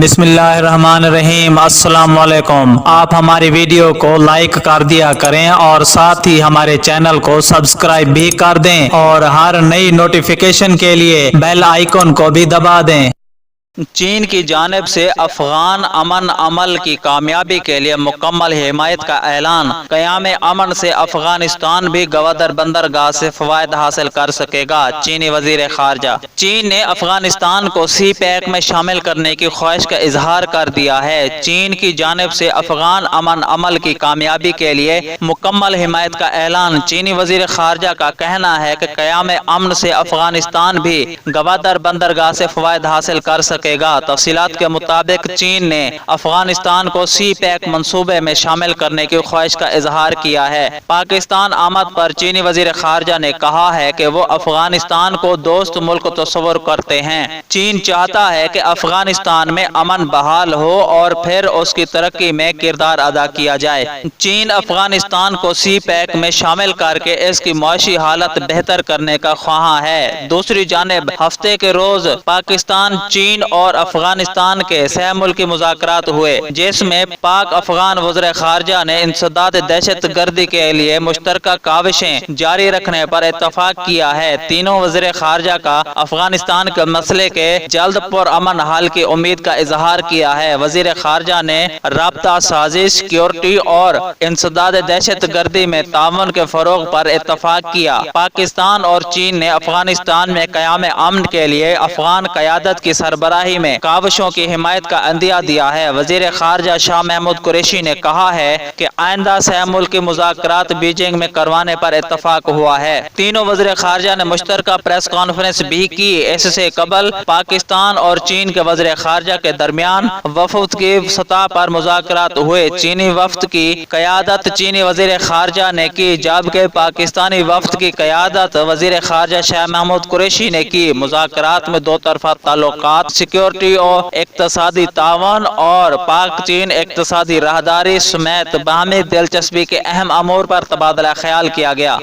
بسم اللہ الرحمن الرحیم۔ السلام علیکم۔ آپ ہماری ویڈیو کو لائک کر دیا کریں اور ساتھ ہی ہمارے چینل کو سبسکرائب بھی کر دیں اور ہر نئی نوٹیفیکیشن کے لیے بیل آئیکن کو بھی دبا دیں۔ چین کی جانب سے افغان امن عمل کی کامیابی کے لیے مکمل حمایت کا اعلان۔ قیام امن سے افغانستان بھی گوادر بندرگاہ سے فوائد حاصل کر سکے گا، چینی وزیر خارجہ۔ چین نے افغانستان کو سی پیک میں شامل کرنے کی خواہش کا اظہار کر دیا ہے۔ چین کی جانب سے افغان امن عمل کی کامیابی کے لیے مکمل حمایت کا اعلان۔ چینی وزیر خارجہ کا کہنا ہے کہ قیام امن سے افغانستان بھی گوادر بندرگاہ سے فوائد حاصل کر سکے گا۔ تفصیلات کے مطابق چین نے افغانستان کو سی پیک منصوبے میں شامل کرنے کی خواہش کا اظہار کیا ہے۔ پاکستان آمد پر چینی وزیر خارجہ نے کہا ہے کہ وہ افغانستان کو دوست ملک تصور کرتے ہیں۔ چین چاہتا ہے کہ افغانستان میں امن بحال ہو اور پھر اس کی ترقی میں کردار ادا کیا جائے۔ چین افغانستان کو سی پیک میں شامل کر کے اس کی معاشی حالت بہتر کرنے کا خواہاں ہے۔ دوسری جانب ہفتے کے روز پاکستان، چین اور افغانستان کے سہ ملکی مذاکرات ہوئے، جس میں پاک افغان وزیر خارجہ نے انسداد دہشت گردی کے لیے مشترکہ کاوشیں جاری رکھنے پر اتفاق کیا ہے۔ تینوں وزیر خارجہ کا افغانستان کے مسئلے کے جلد پرامن حل کی امید کا اظہار کیا ہے۔ وزیر خارجہ نے رابطہ سازی، سیکیورٹی اور انسداد دہشت گردی میں تعاون کے فروغ پر اتفاق کیا۔ پاکستان اور چین نے افغانستان میں قیام امن کے لیے افغان قیادت کی سربراہی میں کاوشوں کی حمایت کا عندیہ دیا ہے۔ وزیر خارجہ شاہ محمود قریشی نے کہا ہے کہ آئندہ سہ ملکی مذاکرات بیجنگ میں کروانے پر اتفاق ہوا ہے۔ تینوں وزیر خارجہ نے مشترکہ پریس کانفرنس بھی کی۔ اس سے قبل پاکستان اور چین کے وزیر خارجہ کے درمیان وفود کی سطح پر مذاکرات ہوئے۔ چینی وفد کی قیادت چینی وزیر خارجہ نے کی، جبکہ پاکستانی وفد کی قیادت وزیر خارجہ شاہ محمود قریشی نے کی۔ مذاکرات میں دو طرفہ تعلقات، سیکیورٹی اور اقتصادی تعاون اور پاک چین اقتصادی راہداری سمیت باہمی دلچسپی کے اہم امور پر تبادلہ خیال کیا گیا۔